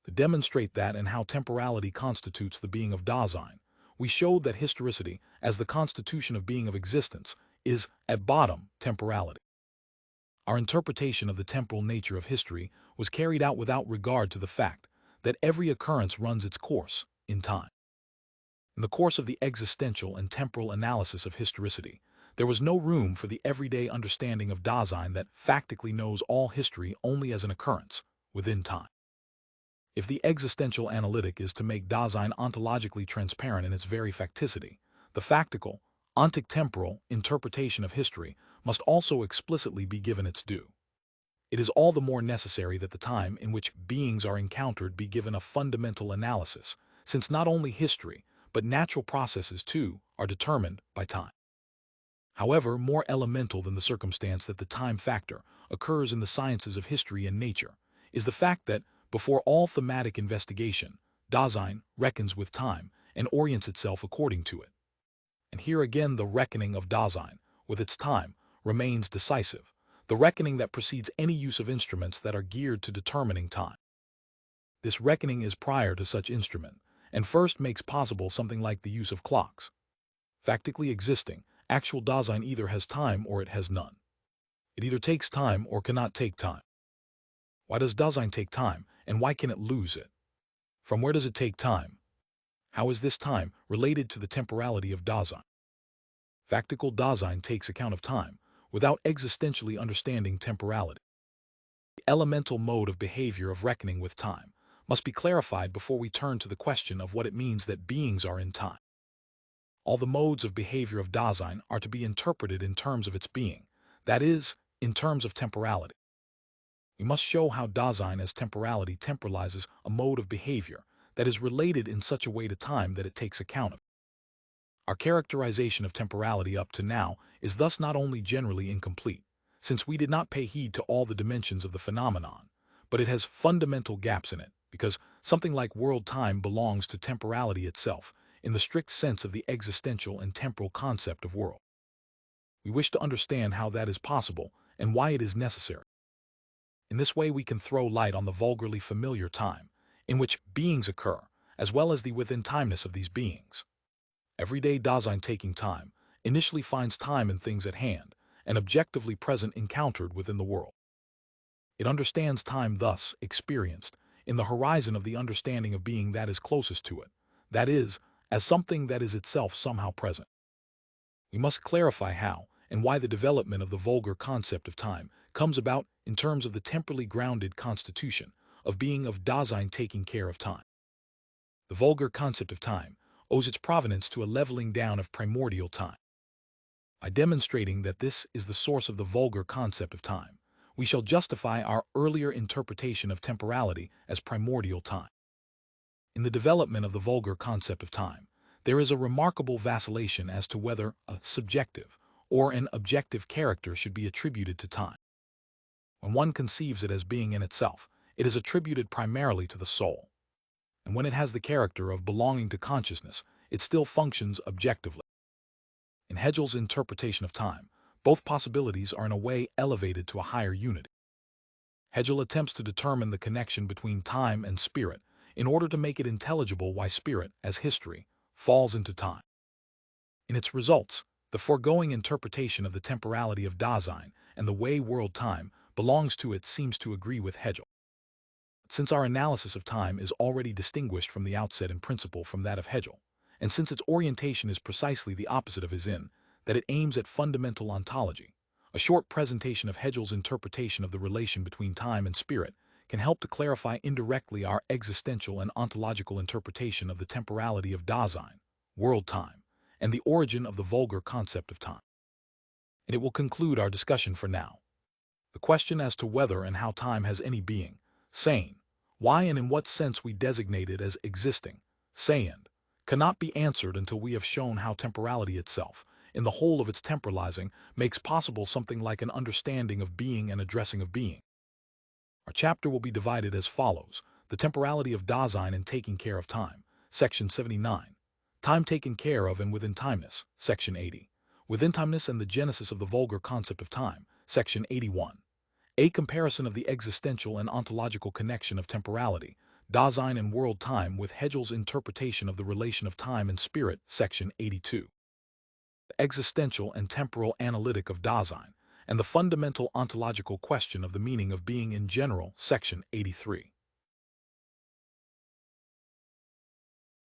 To demonstrate that and how temporality constitutes the being of Dasein, we showed that historicity, as the constitution of being of existence, is, at bottom, temporality. Our interpretation of the temporal nature of history was carried out without regard to the fact that every occurrence runs its course in time. In the course of the existential and temporal analysis of historicity, there was no room for the everyday understanding of Dasein that factically knows all history only as an occurrence within time. If the existential analytic is to make Dasein ontologically transparent in its very facticity, the factical, ontic-temporal interpretation of history must also explicitly be given its due. It is all the more necessary that the time in which beings are encountered be given a fundamental analysis, since not only history, but natural processes too, are determined by time. However, more elemental than the circumstance that the time factor occurs in the sciences of history and nature is the fact that, before all thematic investigation, Dasein reckons with time and orients itself according to it. And here again the reckoning of Dasein, with its time, remains decisive, the reckoning that precedes any use of instruments that are geared to determining time. This reckoning is prior to such instrument, and first makes possible something like the use of clocks. Factically existing, actual Dasein either has time or it has none. It either takes time or cannot take time. Why does Dasein take time, and why can it lose it? From where does it take time? How is this time related to the temporality of Dasein? Factical Dasein takes account of time, without existentially understanding temporality. The elemental mode of behavior of reckoning with time must be clarified before we turn to the question of what it means that beings are in time. All the modes of behavior of Dasein are to be interpreted in terms of its being, that is, in terms of temporality. We must show how Dasein as temporality temporalizes a mode of behavior that is related in such a way to time that it takes account of. Our characterization of temporality up to now is thus not only generally incomplete, since we did not pay heed to all the dimensions of the phenomenon, but it has fundamental gaps in it, because something like world time belongs to temporality itself, in the strict sense of the existential and temporal concept of world. We wish to understand how that is possible and why it is necessary. In this way we can throw light on the vulgarly familiar time, in which beings occur, as well as the within-timeness of these beings. Everyday Dasein taking time initially finds time in things at hand, and objectively present encountered within the world. It understands time thus experienced in the horizon of the understanding of being that is closest to it, that is, as something that is itself somehow present. We must clarify how and why the development of the vulgar concept of time comes about in terms of the temporally grounded constitution of being of Dasein taking care of time. The vulgar concept of time owes its provenance to a leveling down of primordial time. By demonstrating that this is the source of the vulgar concept of time, we shall justify our earlier interpretation of temporality as primordial time. In the development of the vulgar concept of time, there is a remarkable vacillation as to whether a subjective or an objective character should be attributed to time. When one conceives it as being in itself, it is attributed primarily to the soul. And when it has the character of belonging to consciousness, it still functions objectively. In Hegel's interpretation of time, both possibilities are in a way elevated to a higher unity. Hegel attempts to determine the connection between time and spirit in order to make it intelligible why spirit, as history, falls into time. In its results, the foregoing interpretation of the temporality of Dasein and the way world time belongs to it seems to agree with Hegel. Since our analysis of time is already distinguished from the outset in principle from that of Hegel, and since its orientation is precisely the opposite of his in that it aims at fundamental ontology, a short presentation of Hegel's interpretation of the relation between time and spirit can help to clarify indirectly our existential and ontological interpretation of the temporality of Dasein, world time, and the origin of the vulgar concept of time. And it will conclude our discussion for now. The question as to whether and how time has any being, sane, why and in what sense we designate it as existing, sane, cannot be answered until we have shown how temporality itself, in the whole of its temporalizing, makes possible something like an understanding of being and addressing of being. Our chapter will be divided as follows: the temporality of Dasein and taking care of time, section 79, time taken care of and within timeness, section 80, within timeness and the genesis of the vulgar concept of time, section 81, a comparison of the existential and ontological connection of temporality, Dasein and World Time with Hegel's interpretation of the relation of time and spirit, section 82. The existential and temporal analytic of Dasein, and the fundamental ontological question of the meaning of being in general, section 83.